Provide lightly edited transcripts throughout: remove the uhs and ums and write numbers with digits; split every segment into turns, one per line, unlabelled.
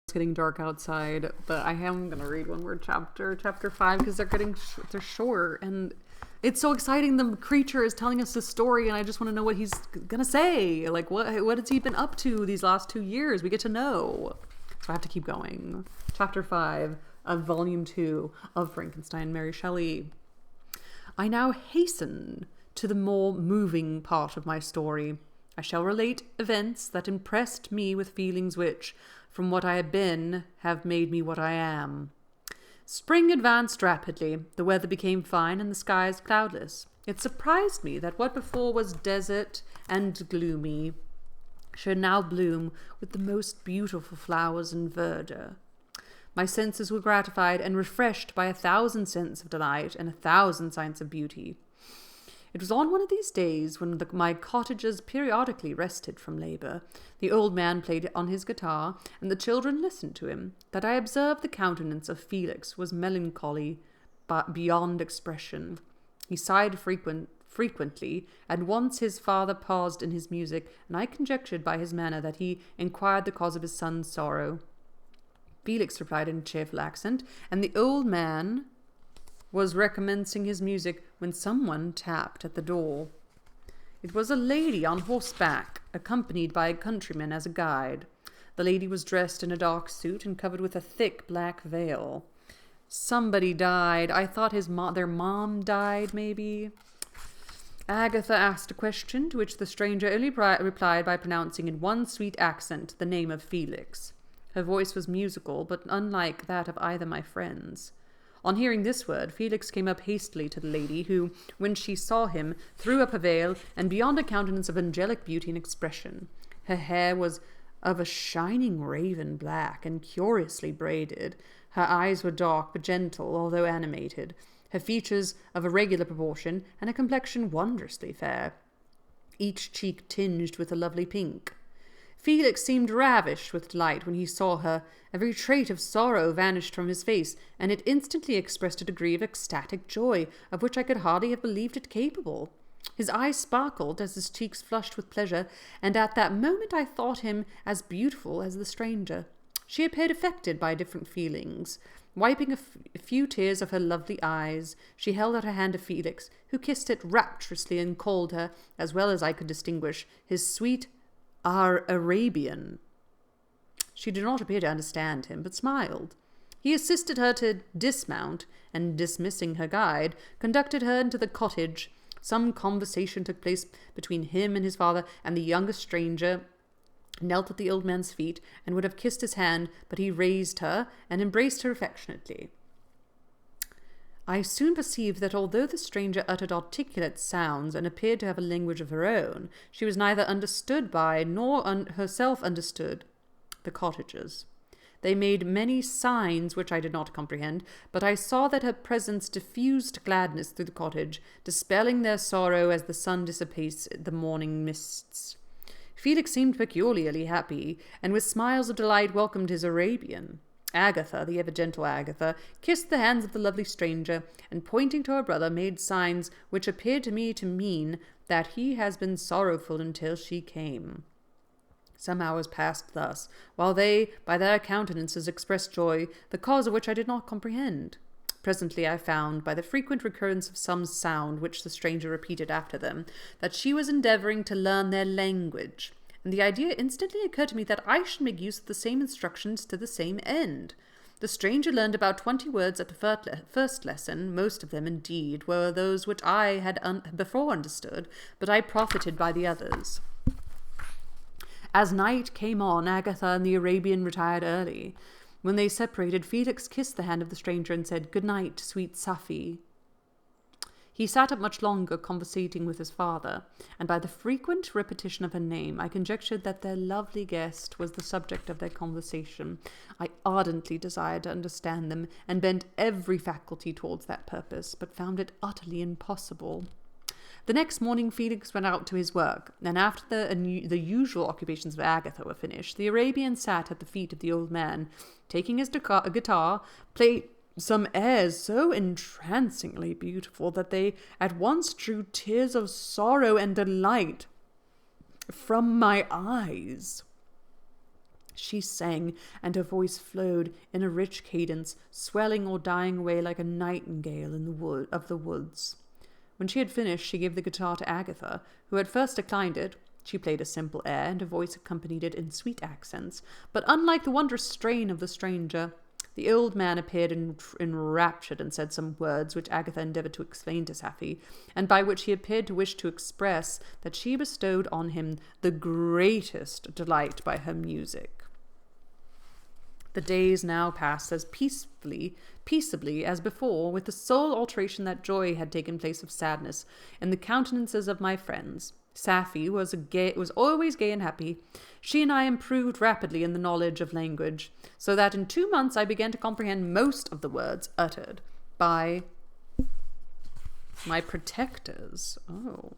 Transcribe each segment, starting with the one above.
It's getting dark outside, but I am going to read one more chapter 5, because they're short, and it's so exciting. The creature is telling us this story, and I just want to know what he's going to say. Like, what has he been up to these last 2 years? We get to know. So I have to keep going. Chapter 5 of Volume 2 of Frankenstein, Mary Shelley. I now hasten to the more moving part of my story. I shall relate events that impressed me with feelings which, from what I have been, have made me what I am. Spring advanced rapidly. The weather became fine and the skies cloudless. It surprised me that what before was desert and gloomy should now bloom with the most beautiful flowers and verdure. My senses were gratified and refreshed by 1,000 scents of delight and 1,000 signs of beauty. It was on one of these days when my cottagers periodically rested from labour, the old man played on his guitar, and the children listened to him, that I observed the countenance of Felix was melancholy beyond expression. He sighed frequently, and once his father paused in his music, and I conjectured by his manner that he inquired the cause of his son's sorrow. Felix replied in a cheerful accent, and the old man was recommencing his music when someone tapped at the door. It was a lady on horseback, accompanied by a countryman as a guide. The lady was dressed in a dark suit and covered with a thick black veil. Somebody died. I thought their mom died, maybe. Agatha asked a question, to which the stranger only replied by pronouncing in one sweet accent the name of Felix. Her voice was musical, but unlike that of either my friends. On hearing this word, Felix came up hastily to the lady, who, when she saw him, threw up her veil, and beyond a countenance of angelic beauty and expression. Her hair was of a shining raven black, and curiously braided. Her eyes were dark, but gentle, although animated. Her features of a regular proportion, and a complexion wondrously fair, each cheek tinged with a lovely pink. Felix seemed ravished with delight when he saw her. Every trait of sorrow vanished from his face, and it instantly expressed a degree of ecstatic joy, of which I could hardly have believed it capable. His eyes sparkled as his cheeks flushed with pleasure, and at that moment I thought him as beautiful as the stranger. She appeared affected by different feelings. Wiping a few tears of her lovely eyes, she held out her hand to Felix, who kissed it rapturously and called her, as well as I could distinguish, his sweet Arabian. She did not appear to understand him, but smiled. He assisted her to dismount, and dismissing her guide, conducted her into the cottage. Some conversation took place between him and his father, and the youngest stranger knelt at the old man's feet, and would have kissed his hand, but he raised her, and embraced her affectionately. I soon perceived that although the stranger uttered articulate sounds and appeared to have a language of her own, she was neither understood by nor herself understood the cottagers. They made many signs which I did not comprehend, but I saw that her presence diffused gladness through the cottage, dispelling their sorrow as the sun dissipates the morning mists. Felix seemed peculiarly happy, and with smiles of delight welcomed his Arabian. Agatha, the ever-gentle Agatha, kissed the hands of the lovely stranger, and pointing to her brother, made signs which appeared to me to mean that he has been sorrowful until she came. Some hours passed thus, while they, by their countenances, expressed joy, the cause of which I did not comprehend. Presently I found, by the frequent recurrence of some sound which the stranger repeated after them, that she was endeavouring to learn their language, and the idea instantly occurred to me that I should make use of the same instructions to the same end. The stranger learned about 20 words at the first lesson. Most of them, indeed, were those which I had before understood, but I profited by the others. As night came on, Agatha and the Arabian retired early. When they separated, Felix kissed the hand of the stranger and said, "Good night, sweet Safi." He sat up much longer, conversating with his father, and by the frequent repetition of her name, I conjectured that their lovely guest was the subject of their conversation. I ardently desired to understand them, and bent every faculty towards that purpose, but found it utterly impossible. The next morning Felix went out to his work, and after the usual occupations of Agatha were finished, the Arabian sat at the feet of the old man, taking his guitar, played some airs so entrancingly beautiful that they at once drew tears of sorrow and delight from my eyes. She sang, and her voice flowed in a rich cadence, swelling or dying away like a nightingale in the woods. When she had finished, she gave the guitar to Agatha, who at first declined it. She played a simple air, and her voice accompanied it in sweet accents. But unlike the wondrous strain of the stranger, the old man appeared enraptured and said some words which Agatha endeavoured to explain to Safie, and by which he appeared to wish to express that she bestowed on him the greatest delight by her music. The days now passed as peaceably as before, with the sole alteration that joy had taken place of sadness in the countenances of my friends. Safie was always gay and happy. She and I improved rapidly in the knowledge of language, so that in 2 months I began to comprehend most of the words uttered by my protectors. Oh.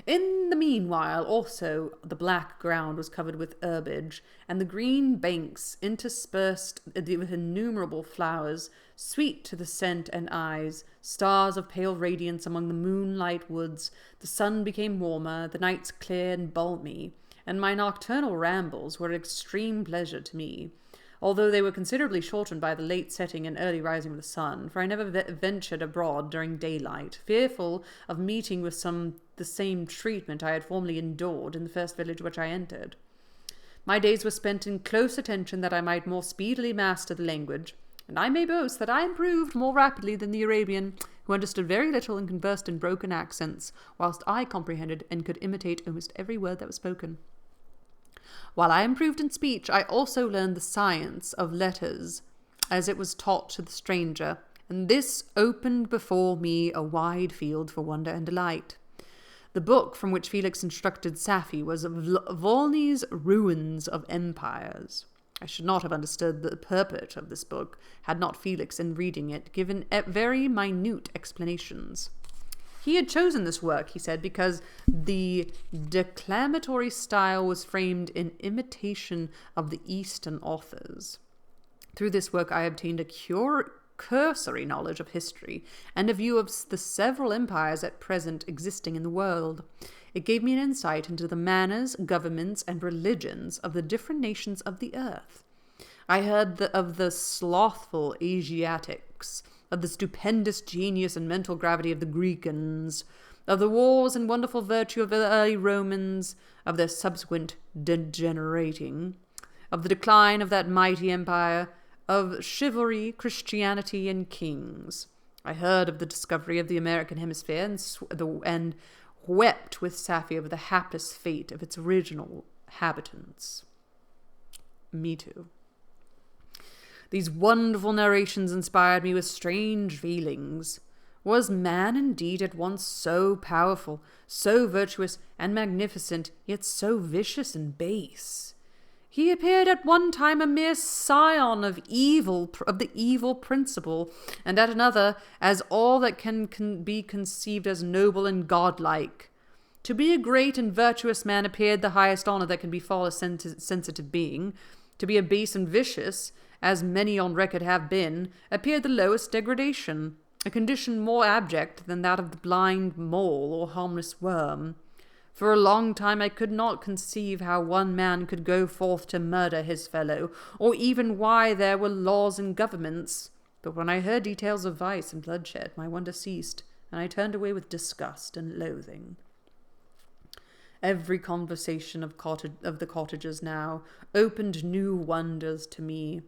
In the meanwhile, also, the black ground was covered with herbage, and the green banks interspersed with innumerable flowers, sweet to the scent and eyes, stars of pale radiance among the moonlight woods. The sun became warmer, the nights clear and balmy, and my nocturnal rambles were an extreme pleasure to me, although they were considerably shortened by the late setting and early rising of the sun, for I never ventured abroad during daylight, fearful of meeting with the same treatment I had formerly endured in the first village which I entered. My days were spent in close attention that I might more speedily master the language, and I may boast that I improved more rapidly than the Arabian, who understood very little and conversed in broken accents, whilst I comprehended and could imitate almost every word that was spoken. While I improved in speech, I also learned the science of letters, as it was taught to the stranger, and this opened before me a wide field for wonder and delight. The book from which Felix instructed Safie was Volney's Ruins of Empires. I should not have understood the purport of this book had not Felix, in reading it, given very minute explanations. He had chosen this work, he said, because the declamatory style was framed in imitation of the Eastern authors. Through this work I obtained a cursory knowledge of history and a view of the several empires at present existing in the world. It gave me an insight into the manners, governments, and religions of the different nations of the earth. I heard of the slothful Asiatics, of the stupendous genius and mental gravity of the Greekans, of the wars and wonderful virtue of the early Romans, of their subsequent degenerating, of the decline of that mighty empire, of chivalry, Christianity, and kings. I heard of the discovery of the American hemisphere and wept with Safie over the hapless fate of its original inhabitants. Me too. These wonderful narrations inspired me with strange feelings. Was man indeed at once so powerful, so virtuous and magnificent, yet so vicious and base? He appeared at one time a mere scion of the evil principle, and at another as all that can be conceived as noble and godlike. To be a great and virtuous man appeared the highest honour that can befall a sensitive being. To be a base and vicious, as many on record have been, appeared the lowest degradation, a condition more abject than that of the blind mole or harmless worm. For a long time I could not conceive how one man could go forth to murder his fellow, or even why there were laws and governments. But when I heard details of vice and bloodshed, my wonder ceased, and I turned away with disgust and loathing. Every conversation of the cottagers now opened new wonders to me.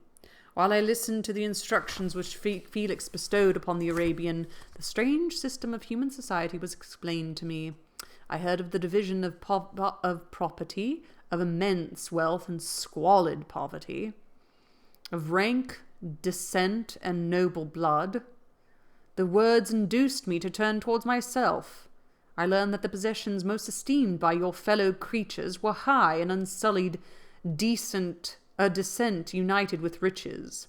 While I listened to the instructions which Felix bestowed upon the Arabian, the strange system of human society was explained to me. I heard of the division of property, of immense wealth and squalid poverty, of rank, descent, and noble blood. The words induced me to turn towards myself. I learned that the possessions most esteemed by your fellow creatures were high and unsullied, a descent united with riches.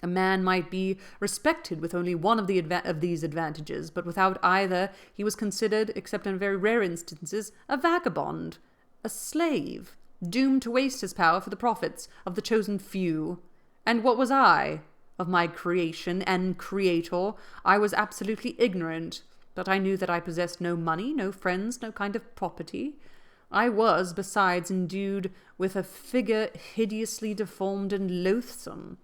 A man might be respected with only one of these advantages, but without either he was considered, except in very rare instances, a vagabond, a slave, doomed to waste his power for the profits of the chosen few. And what was I? Of my creation and creator I was absolutely ignorant, but I knew that I possessed no money, no friends, no kind of property. I was, besides, endued with a figure hideously deformed and loathsome.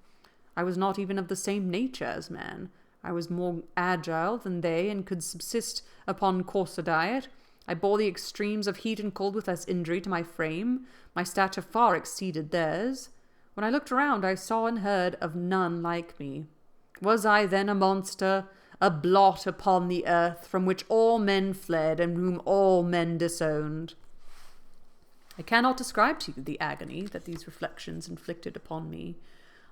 I was not even of the same nature as man. I was more agile than they, and could subsist upon coarser diet. I bore the extremes of heat and cold with less injury to my frame. My stature far exceeded theirs. When I looked around, I saw and heard of none like me. Was I then a monster, a blot upon the earth, from which all men fled, and whom all men disowned? I cannot describe to you the agony that these reflections inflicted upon me.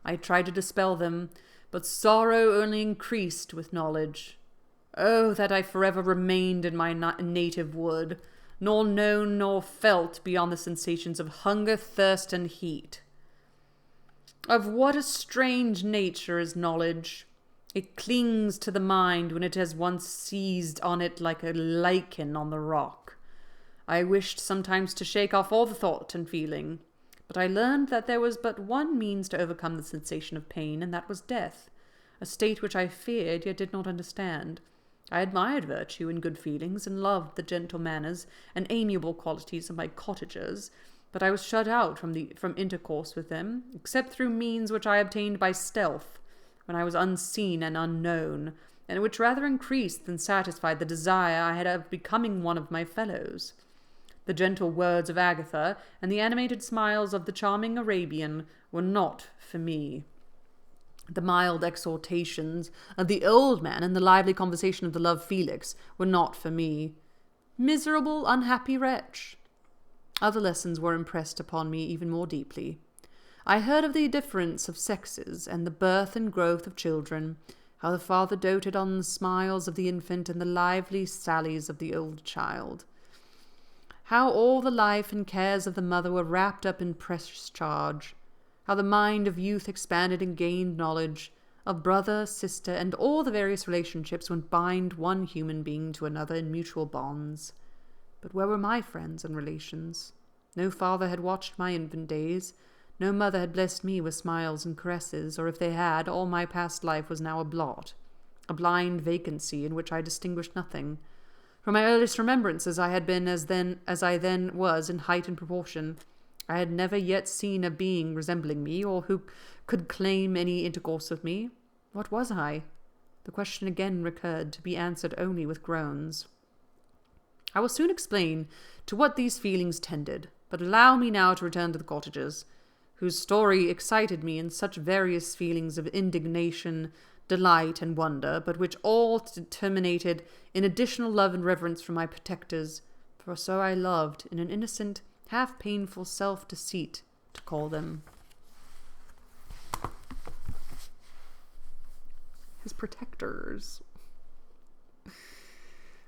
I tried to dispel them, but sorrow only increased with knowledge. Oh, that I forever remained in my native wood, nor known nor felt beyond the sensations of hunger, thirst, and heat. Of what a strange nature is knowledge! It clings to the mind when it has once seized on it like a lichen on the rock. I wished sometimes to shake off all the thought and feeling, but I learned that there was but one means to overcome the sensation of pain, and that was death, a state which I feared yet did not understand. I admired virtue and good feelings, and loved the gentle manners and amiable qualities of my cottagers, but I was shut out from intercourse with them, except through means which I obtained by stealth, when I was unseen and unknown, and which rather increased than satisfied the desire I had of becoming one of my fellows. The gentle words of Agatha and the animated smiles of the charming Arabian were not for me. The mild exhortations of the old man and the lively conversation of the love Felix were not for me. Miserable, unhappy wretch! Other lessons were impressed upon me even more deeply. I heard of the difference of sexes, and the birth and growth of children, how the father doted on the smiles of the infant and the lively sallies of the old child, how all the life and cares of the mother were wrapped up in precious charge, how the mind of youth expanded and gained knowledge of brother, sister, and all the various relationships which bind one human being to another in mutual bonds. But where were my friends and relations? No father had watched my infant days. No mother had blessed me with smiles and caresses, or if they had, all my past life was now a blot, a blind vacancy in which I distinguished nothing. From my earliest remembrances I had been as I then was in height and proportion. I had never yet seen a being resembling me, or who could claim any intercourse with me. What was I? The question again recurred, to be answered only with groans. I will soon explain to what these feelings tended, but allow me now to return to the cottagers, whose story excited me in such various feelings of indignation, delight, and wonder, but which all terminated in additional love and reverence for my protectors, for so I loved, in an innocent, half-painful self-deceit, to call them. His protectors.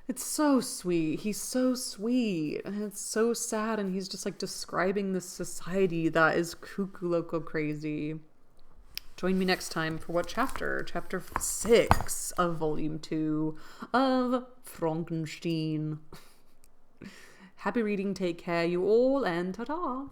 It's so sweet. He's so sweet. And it's so sad. And he's just like describing this society that is cuckoo loco crazy. Join me next time for what chapter? Chapter 6 of Volume 2 of Frankenstein. Happy reading. Take care, you all, and ta-ta.